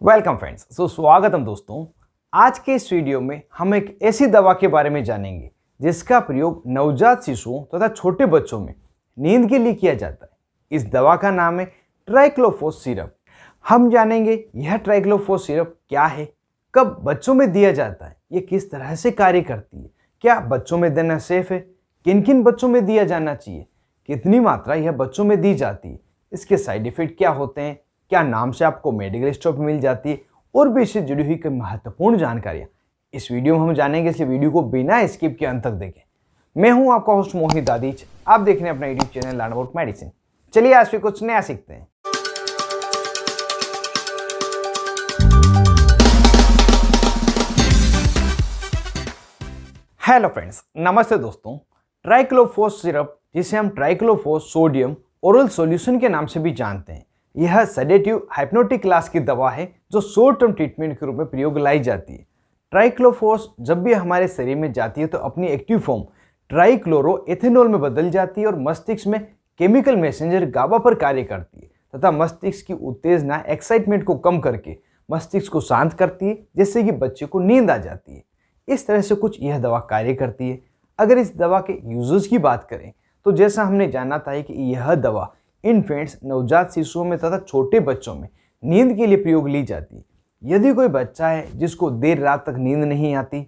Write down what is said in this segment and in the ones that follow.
Welcome friends. स्वागतम दोस्तों। आज के इस वीडियो में हम एक ऐसी दवा के बारे में जानेंगे जिसका प्रयोग नवजात शिशुओं तथा छोटे बच्चों में नींद के लिए किया जाता है। इस दवा का नाम है ट्राइक्लोफॉस सिरप। हम जानेंगे यह ट्राइक्लोफॉस सिरप क्या है, कब बच्चों में दिया जाता है, ये किस तरह से कार्य करती है, क्या बच्चों में देना सेफ है, किन किन बच्चों में दिया जाना चाहिए, कितनी मात्रा यह बच्चों में दी जाती है, इसके साइड इफेक्ट क्या होते हैं, क्या नाम से आपको मेडिकल स्टोर पर मिल जाती है, और भी इससे जुड़ी हुई कई महत्वपूर्ण जानकारियां इस वीडियो में हम जानेंगे। इसलिए वीडियो को बिना स्किप के अंत तक देखें। मैं हूं आपका होस्ट मोहित दादीच, आप देख रहे हैं अपना YouTube channel learn about medicine. चलिए आज फिर कुछ नया सीखते हैं। हेलो फ्रेंड्स, नमस्ते दोस्तों। ट्राइक्लोफॉस सिरप, जिसे हम ट्राइक्लोफॉस सोडियम ओरल सॉल्यूशन के नाम से भी जानते हैं, यह सेडेटिव हाइप्नोटिक क्लास की दवा है जो शॉर्ट टर्म ट्रीटमेंट के रूप में प्रयोग लाई जाती है। ट्राइक्लोफॉस जब भी हमारे शरीर में जाती है तो अपनी एक्टिव फॉर्म ट्राइक्लोरो एथेनॉल में बदल जाती है और मस्तिष्क में केमिकल मैसेंजर गाबा पर कार्य करती है तथा मस्तिष्क की उत्तेजना एक्साइटमेंट को कम करके मस्तिष्क को शांत करती है, जिससे कि बच्चे को नींद आ जाती है। इस तरह से कुछ यह दवा कार्य करती है। अगर इस दवा के यूजेस की बात करें तो जैसा हमने जाना था कि यह दवा इन्फेंट्स नवजात शिशुओं में तथा छोटे बच्चों में नींद के लिए प्रयोग ली जाती है। यदि कोई बच्चा है जिसको देर रात तक नींद नहीं आती,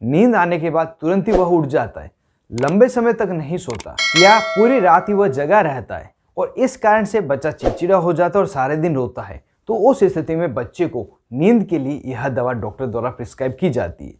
नींद आने के बाद तुरंत ही वह उठ जाता है, लंबे समय तक नहीं सोता या पूरी रात ही वह जगा रहता है और इस कारण से बच्चा चिड़चिड़ा हो जाता है और सारे दिन रोता है, तो उस स्थिति में बच्चे को नींद के लिए यह दवा डॉक्टर द्वारा प्रिस्क्राइब की जाती है।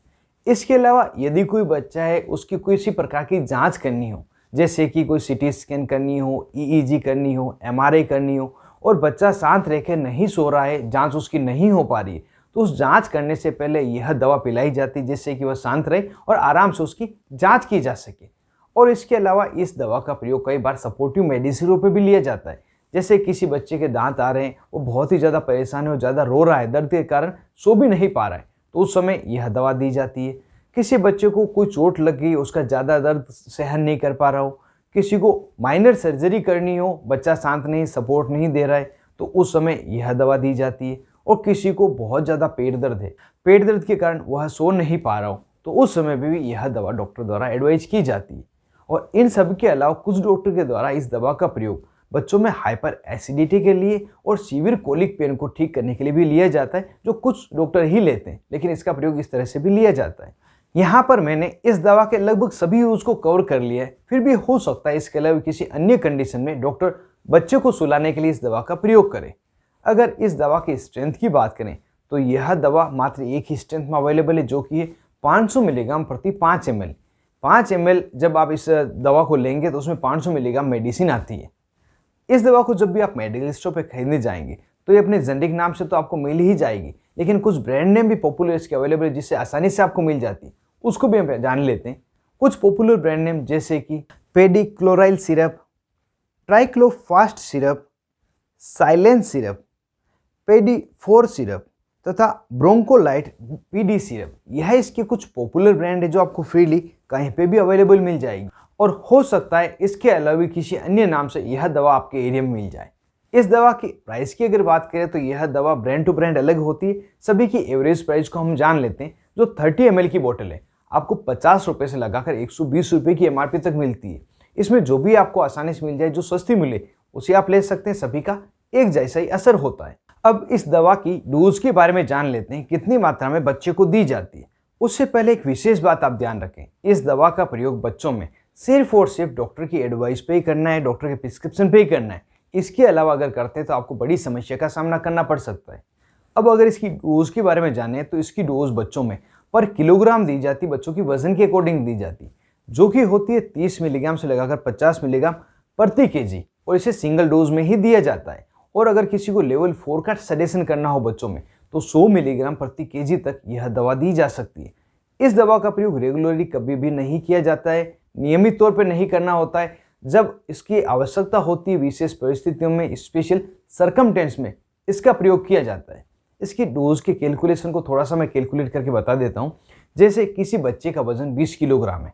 इसके अलावा यदि कोई बच्चा है उसकी किसी प्रकार की जाँच करनी हो, जैसे कि कोई सीटी स्कैन करनी हो, ईईजी करनी हो, एमआरआई करनी हो और बच्चा शांत रहकर नहीं सो रहा है, जांच उसकी नहीं हो पा रही है, तो उस जांच करने से पहले यह दवा पिलाई जाती है, जिससे कि वह शांत रहे और आराम से उसकी जांच की जा सके। और इसके अलावा इस दवा का प्रयोग कई बार सपोर्टिव मेडिसिनों पर भी लिया जाता है। जैसे किसी बच्चे के दांत आ रहे हैं, वो बहुत ही ज़्यादा परेशान है और ज़्यादा रो रहा है, दर्द के कारण सो भी नहीं पा रहा है, तो उस समय यह दवा दी जाती है। किसी बच्चे को कोई चोट लग गई, उसका ज़्यादा दर्द सहन नहीं कर पा रहा हो, किसी को माइनर सर्जरी करनी हो, बच्चा शांत नहीं, सपोर्ट नहीं दे रहा है, तो उस समय यह दवा दी जाती है। और किसी को बहुत ज़्यादा पेट दर्द है, पेट दर्द के कारण वह सो नहीं पा रहा हो, तो उस समय भी यह दवा डॉक्टर द्वारा एडवाइज की जाती है। और इन सब के अलावा कुछ डॉक्टर के द्वारा इस दवा का प्रयोग बच्चों में हाइपर एसिडिटी के लिए और सीवियर कोलिक पेन को ठीक करने के लिए भी लिया जाता है, जो कुछ डॉक्टर ही लेते हैं, लेकिन इसका प्रयोग इस तरह से भी लिया जाता है। यहाँ पर मैंने इस दवा के लगभग सभी यूज को कवर कर लिया है, फिर भी हो सकता है इसके अलावा किसी अन्य कंडीशन में डॉक्टर बच्चे को सुलाने के लिए इस दवा का प्रयोग करें। अगर इस दवा की स्ट्रेंथ की बात करें तो यह दवा मात्र एक ही स्ट्रेंथ में अवेलेबल है, जो कि है 500 मिलीग्राम प्रति 5 ml। 5 ml जब आप इस दवा को लेंगे तो उसमें 500 मिलीग्राम मेडिसिन आती है। इस दवा को जब भी आप मेडिकल स्टोर पर खरीदने जाएंगे तो ये अपने जेनेरिक नाम से तो आपको मिल ही जाएगी, लेकिन कुछ ब्रांड नेम भी पॉपुलर इसके अवेलेबल है जिससे आसानी से आपको मिल जाती है, उसको भी हम जान लेते हैं। कुछ पॉपुलर ब्रांड नेम जैसे कि Pedicloryl syrup, Triclofast syrup, Silence syrup, पेडी4 सिरप तथा ब्रोंकोलाइट पीडी सिरप, यह इसके कुछ पॉपुलर ब्रांड है जो आपको फ्रीली कहीं पे भी अवेलेबल मिल जाएगी। और हो सकता है इसके अलावा भी किसी अन्य नाम से यह दवा आपके एरिया में मिल जाए। इस दवा की प्राइस की अगर बात करें तो यह दवा ब्रांड टू ब्रांड अलग होती है। सभी की एवरेज प्राइस को हम जान लेते हैं। जो 30 ml की बोतल है आपको 50 रुपये से लगाकर 120 रुपये की MRP तक मिलती है। इसमें जो भी आपको आसानी से मिल जाए, जो सस्ती मिले, उसे आप ले सकते हैं। सभी का एक जैसा ही असर होता है। अब इस दवा की डोज के बारे में जान लेते हैं, कितनी मात्रा में बच्चे को दी जाती है। उससे पहले एक विशेष बात आप ध्यान रखें, इस दवा का प्रयोग बच्चों में सिर्फ और सिर्फ डॉक्टर की एडवाइस पे ही करना है, डॉक्टर के प्रिस्क्रिप्शन पे ही करना है। इसके अलावा अगर करते हैं तो आपको बड़ी समस्या का सामना करना पड़ सकता है। अब अगर इसकी डोज के बारे में जाने तो इसकी डोज बच्चों में पर किलोग्राम दी जाती, बच्चों की वजन के अकॉर्डिंग दी जाती, जो कि होती है 30 मिलीग्राम से लगाकर 50 मिलीग्राम प्रति केजी, और इसे सिंगल डोज में ही दिया जाता है। और अगर किसी को लेवल 4 का सेडेशन करना हो बच्चों में तो 100 मिलीग्राम प्रति केजी तक यह दवा दी जा सकती है। इस दवा का प्रयोग रेगुलरली कभी भी नहीं किया जाता है, नियमित तौर पर नहीं करना होता है। जब इसकी आवश्यकता होती है, विशेष परिस्थितियों में, स्पेशल सर्कमटेंस में इसका प्रयोग किया जाता है। इसकी डोज के कैलकुलेशन को थोड़ा सा मैं कैलकुलेट करके बता देता हूँ। जैसे किसी बच्चे का वजन 20 किलोग्राम है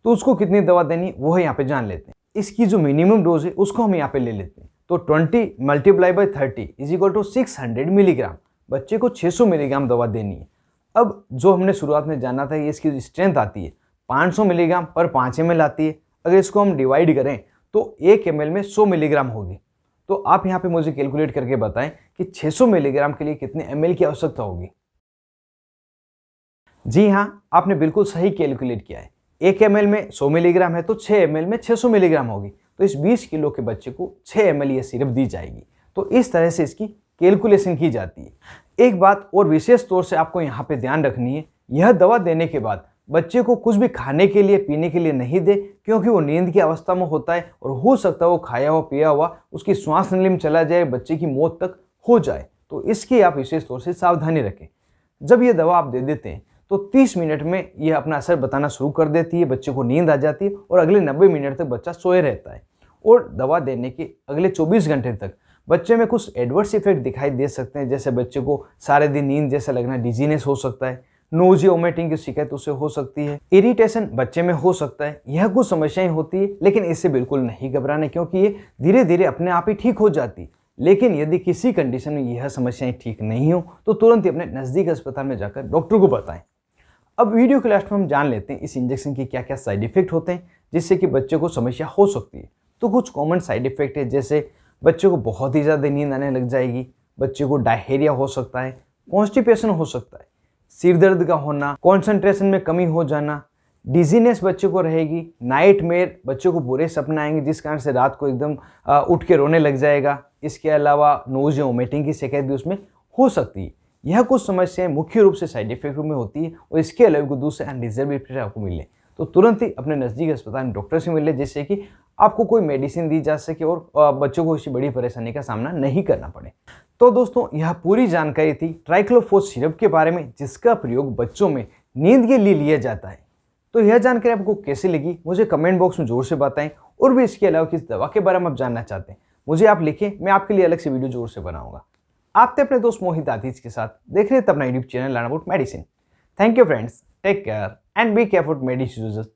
तो उसको कितनी दवा देनी वो यहाँ पे जान लेते हैं। इसकी जो मिनिमम डोज है उसको हम यहाँ पे ले लेते हैं। तो 20 × 30 = 600 मिलीग्राम। बच्चे को 600 मिलीग्राम दवा देनी है। अब जो हमने शुरुआत में जाना था, ये इसकी स्ट्रेंथ आती है 500 मिलीग्राम पर 5 ml आती है। अगर इसको हम डिवाइड करें तो 1 ml में 100 मिलीग्राम होगी। तो आप यहाँ पे मुझे कैलकुलेट करके बताएं कि 600 मिलीग्राम के लिए कितने ml की आवश्यकता होगी। जी हाँ, आपने बिल्कुल सही कैलकुलेट किया है। 1 ml में 100 मिलीग्राम है तो 6 ml में 600 मिलीग्राम होगी। तो इस 20 किलो के बच्चे को 6 ml ये सिरप दी जाएगी। तो इस तरह से इसकी कैलकुलेशन की जाती है। एक बात और विशेष तौर से आपको यहाँ पे ध्यान रखनी है, यह दवा देने के बाद बच्चे को कुछ भी खाने के लिए पीने के लिए नहीं दे, क्योंकि वो नींद की अवस्था में होता है और हो सकता है वो खाया हुआ पिया हुआ उसकी श्वास नली में चला जाए, बच्चे की मौत तक हो जाए। तो इसकी आप विशेष तौर से सावधानी रखें। जब ये दवा आप दे देते हैं तो 30 मिनट में यह अपना असर बताना शुरू कर देती है, बच्चे को नींद आ जाती है और अगले 90 मिनट तक बच्चा सोए रहता है। और दवा देने के अगले 24 घंटे तक बच्चे में कुछ एडवर्स इफेक्ट दिखाई दे सकते हैं, जैसे बच्चे को सारे दिन नींद जैसा लगना, डिजीनेस हो सकता है, नोजिया वोमिटिंग की शिकायत उससे हो सकती है, इरिटेशन बच्चे में हो सकता है। यह कुछ समस्याएं होती है, लेकिन इससे बिल्कुल नहीं घबराना, क्योंकि ये धीरे धीरे अपने आप ही ठीक हो जाती। लेकिन यदि किसी कंडीशन में यह समस्याएं ठीक नहीं हो तो तुरंत ही अपने नज़दीक अस्पताल में जाकर डॉक्टर को बताएं। अब वीडियो के लास्ट में हम जान लेते हैं इस इंजेक्शन के क्या क्या साइड इफेक्ट होते हैं जिससे कि बच्चे को समस्या हो सकती है। तो कुछ कॉमन साइड इफेक्ट है, जैसे बच्चे को बहुत ही ज़्यादा नींद आने लग जाएगी, बच्चे को डायरिया हो सकता है, कॉन्स्टिपेशन हो सकता है, सिर दर्द का होना, कंसंट्रेशन में कमी हो जाना, डिजीनेस बच्चे को रहेगी, नाइटमेयर, बच्चे को बुरे सपने आएंगे जिस कारण से रात को एकदम उठ के रोने लग जाएगा। इसके अलावा नोजिया वोमिटिंग की शिकायत भी उसमें हो सकती है। यह कुछ समस्याएं मुख्य रूप से साइड इफेक्ट में होती है और इसके अलावा दूसरे अनडिजर्व इफेक्ट आपको मिले तो तुरंत ही अपने नज़दीक अस्पताल में डॉक्टर से मिले, जिससे कि आपको कोई मेडिसिन दी जा सके और बच्चों को किसी बड़ी परेशानी का सामना नहीं करना पड़े। तो दोस्तों, यह पूरी जानकारी थी ट्राइक्लोफॉस सिरप के बारे में, जिसका प्रयोग बच्चों में नींद के लिए लिया जाता है। तो यह जानकारी आपको कैसी लगी मुझे कमेंट बॉक्स में जोर से बताएं। और भी इसके अलावा किस दवा के बारे में आप जानना चाहते हैं मुझे आप लिखें, मैं आपके लिए अलग से वीडियो जोर से बनाऊंगा। आप थे अपने दोस्त मोहित आतिश के साथ, देख रहे थे अपना YouTube channel learn about medicine. Thank you friends, take care and be careful medicine users.